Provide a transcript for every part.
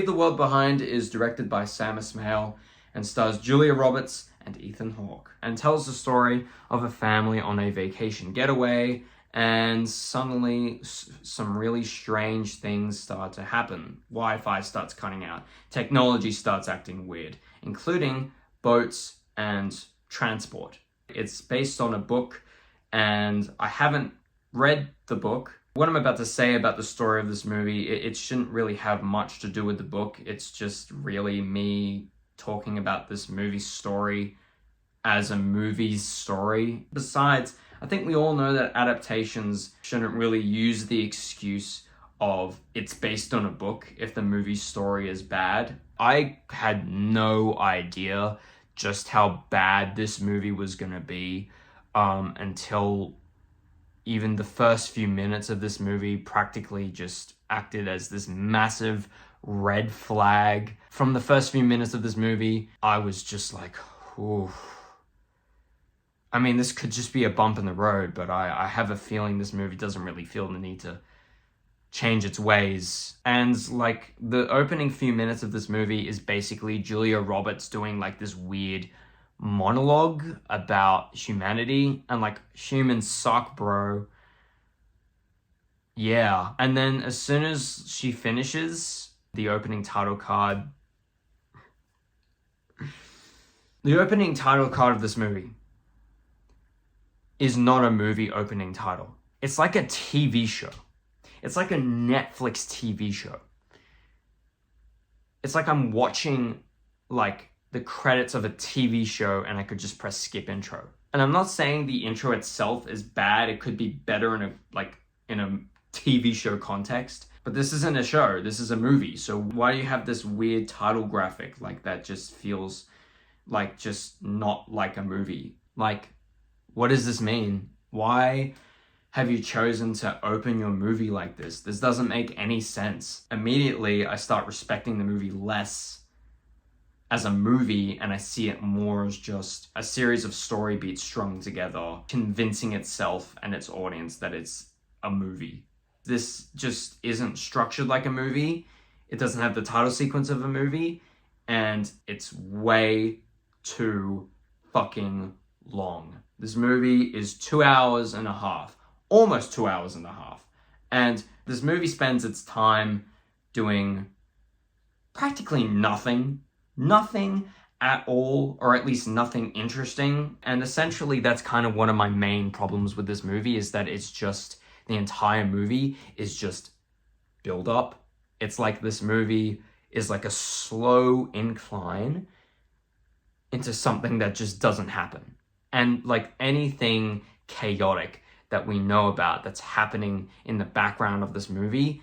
Leave the World Behind is directed by Sam Esmail and stars Julia Roberts and Ethan Hawke, and tells the story of a family on a vacation getaway, and suddenly some really strange things start to happen. Wi-Fi starts cutting out. Technology starts acting weird, including boats and transport. It's based on a book, and I haven't read the book. What I'm about to say about the story of this movie, it shouldn't really have much to do with the book. It's just really me talking about this movie's story as a movie's story. Besides, I think we all know that adaptations shouldn't really use the excuse of it's based on a book if the movie's story is bad. I had no idea just how bad this movie was gonna be until even the first few minutes of this movie practically just acted as this massive red flag. From the first few minutes of this movie, I was just like, ooh. I mean, this could just be a bump in the road, but I have a feeling this movie doesn't really feel the need to change its ways. And like the opening few minutes of this movie is basically Julia Roberts doing like this weird monologue about humanity and like humans suck, bro. Yeah. And then as soon as she finishes the opening title card, the opening title card of this movie is not a movie opening title. It's like a TV show. It's like a Netflix TV show. It's like I'm watching like the credits of a TV show and I could just press skip intro. And I'm not saying the intro itself is bad. It could be better in a TV show context. But this isn't a show. This is a movie. So why do you have this weird title graphic like that just feels like just not like a movie? Like, what does this mean? Why have you chosen to open your movie like this? This doesn't make any sense. Immediately, I start respecting the movie less as a movie, and I see it more as just a series of story beats strung together, convincing itself and its audience that it's a movie. This just isn't structured like a movie. It doesn't have the title sequence of a movie, and it's way too fucking long. This movie is 2 hours and a half, almost 2 hours and a half. And this movie spends its time doing practically nothing at all, or at least nothing interesting. And essentially that's kind of one of my main problems with this movie, is that it's just, the entire movie is just build up. It's like this movie is like a slow incline into something that just doesn't happen. And like anything chaotic that we know about that's happening in the background of this movie,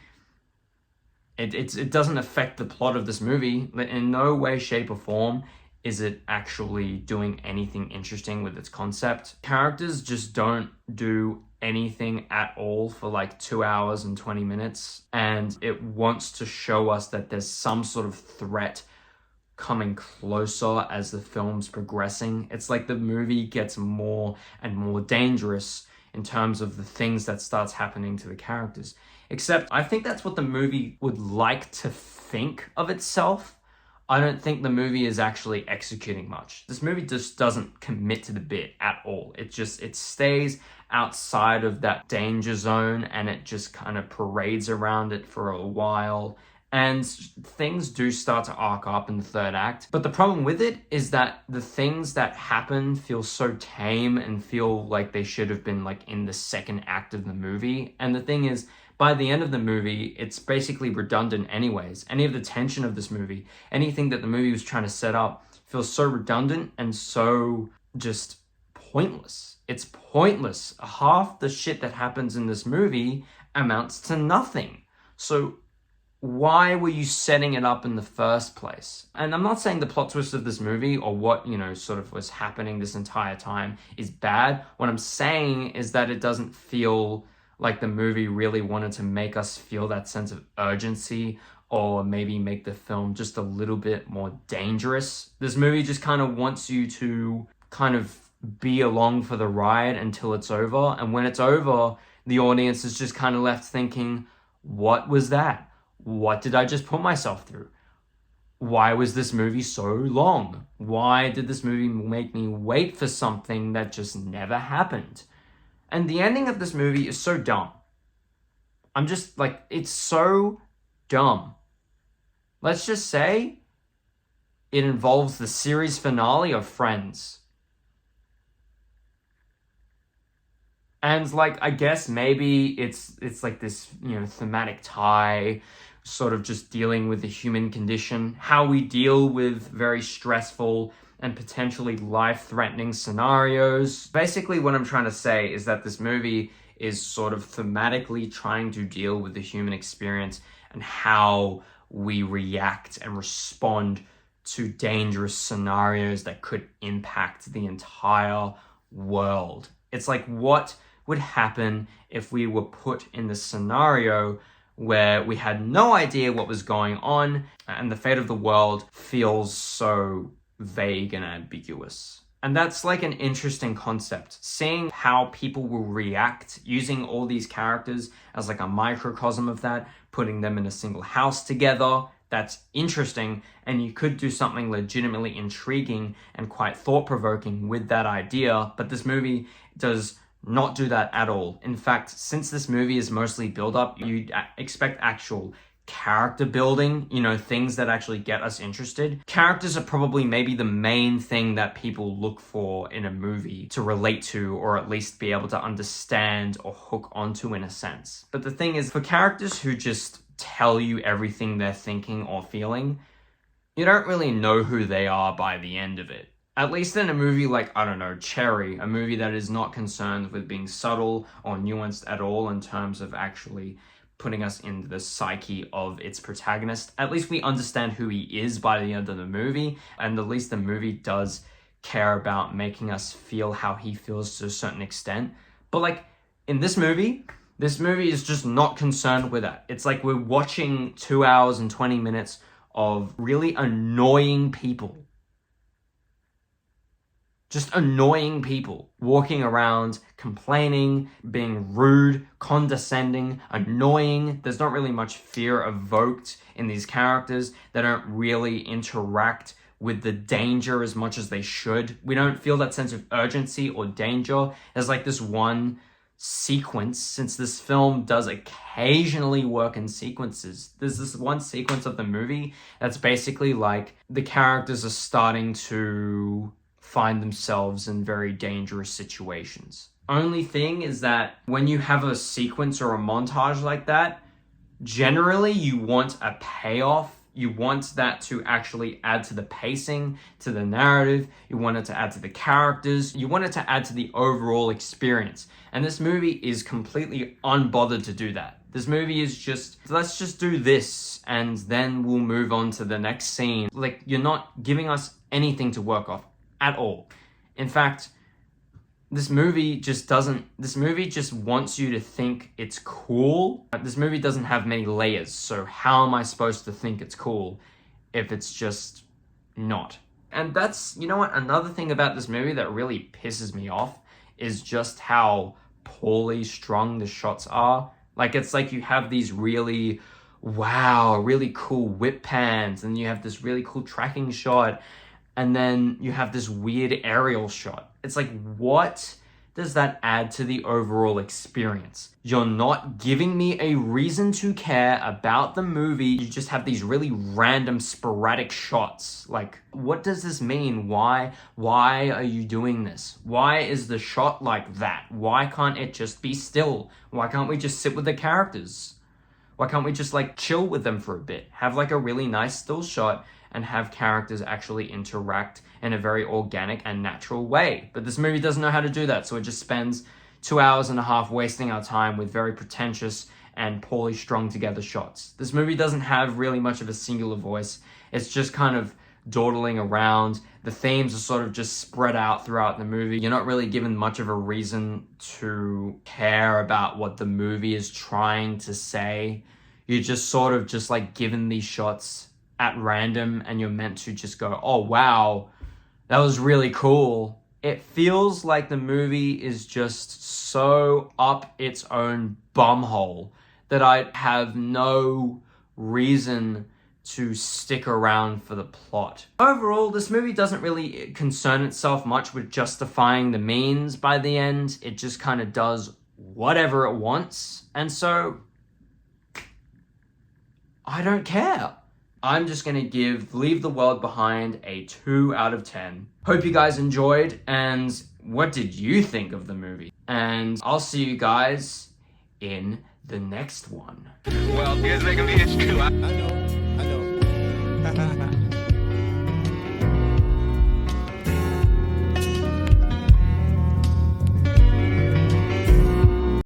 it doesn't affect the plot of this movie. In no way, shape, or form is it actually doing anything interesting with its concept. Characters just don't do anything at all for like 2 hours and 20 minutes. And it wants to show us that there's some sort of threat coming closer as the film's progressing. It's like the movie gets more and more dangerous in terms of the things that starts happening to the characters. Except I think that's what the movie would like to think of itself. I don't think the movie is actually executing much. This movie just doesn't commit to the bit at all. It stays outside of that danger zone, and it just kind of parades around it for a while. And things do start to arc up in the third act. But the problem with it is that the things that happen feel so tame and feel like they should have been like in the second act of the movie. And the thing is, by the end of the movie, it's basically redundant anyways. Any of the tension of this movie, anything that the movie was trying to set up, feels so redundant and so just pointless. It's pointless. Half the shit that happens in this movie amounts to nothing. So why were you setting it up in the first place? And I'm not saying the plot twist of this movie or what, sort of was happening this entire time is bad. What I'm saying is that it doesn't feel like the movie really wanted to make us feel that sense of urgency, or maybe make the film just a little bit more dangerous. This movie just kind of wants you to kind of be along for the ride until it's over. And when it's over, the audience is just kind of left thinking, what was that? What did I just put myself through? why was this movie so long? Why did this movie make me wait for something that just never happened? And the ending of this movie is so dumb. I'm just like, it's so dumb. Let's just say it involves the series finale of Friends. And like, I guess maybe it's like this, thematic tie, sort of just dealing with the human condition, how we deal with very stressful and potentially life-threatening scenarios. Basically, what I'm trying to say is that this movie is sort of thematically trying to deal with the human experience and how we react and respond to dangerous scenarios that could impact the entire world. It's like, what would happen if we were put in the scenario where we had no idea what was going on and the fate of the world feels so vague and ambiguous. And that's like an interesting concept, seeing how people will react using all these characters as like a microcosm of that, putting them in a single house together. That's interesting, and you could do something legitimately intriguing and quite thought-provoking with that idea, but this movie does not do that at all. In fact, since this movie is mostly build-up, you'd expect actual character building, things that actually get us interested. Characters are probably maybe the main thing that people look for in a movie to relate to, or at least be able to understand or hook onto in a sense. But the thing is, for characters who just tell you everything they're thinking or feeling, you don't really know who they are by the end of it. At least in a movie like, I don't know, Cherry, a movie that is not concerned with being subtle or nuanced at all in terms of actually putting us into the psyche of its protagonist. At least we understand who he is by the end of the movie, and at least the movie does care about making us feel how he feels to a certain extent. But like, in this movie is just not concerned with that. It's like we're watching 2 hours and 20 minutes of really annoying people. Just annoying people walking around, complaining, being rude, condescending, annoying. There's not really much fear evoked in these characters. They don't really interact with the danger as much as they should. We don't feel that sense of urgency or danger. There's like this one sequence, since this film does occasionally work in sequences. There's this one sequence of the movie that's basically like the characters are starting to find themselves in very dangerous situations. Only thing is that when you have a sequence or a montage like that, generally you want a payoff. You want that to actually add to the pacing, to the narrative. You want it to add to the characters. You want it to add to the overall experience. And this movie is completely unbothered to do that. This movie is just, let's just do this and then we'll move on to the next scene. Like, you're not giving us anything to work off at all. In fact, this movie just wants you to think it's cool. This movie doesn't have many layers, so how am I supposed to think it's cool if it's just not? And that's, another thing about this movie that really pisses me off is just how poorly strung the shots are. Like, it's like you have these really cool whip pans, and you have this really cool tracking shot, and then you have this weird aerial shot. It's like, what does that add to the overall experience? You're not giving me a reason to care about the movie. You just have these really random sporadic shots. Like, what does this mean? Why are you doing this? Why is the shot like that? Why can't it just be still? Why can't we just sit with the characters? Why can't we just like chill with them for a bit? Have like a really nice still shot and have characters actually interact in a very organic and natural way. But this movie doesn't know how to do that, so it just spends 2 hours and a half wasting our time with very pretentious and poorly strung together shots. This movie doesn't have really much of a singular voice. It's just kind of dawdling around. The themes are sort of just spread out throughout the movie. You're not really given much of a reason to care about what the movie is trying to say. You're just sort of just like given these shots at random, and you're meant to just go, oh wow, that was really cool. It feels like the movie is just so up its own bumhole that I have no reason to stick around for the plot. Overall, this movie doesn't really concern itself much with justifying the means by the end. It just kind of does whatever it wants. And so, I don't care. I'm just gonna give Leave the World Behind a 2 out of 10. Hope you guys enjoyed, and what did you think of the movie? And I'll see you guys in the next one. Well, here's making me itch too. I know.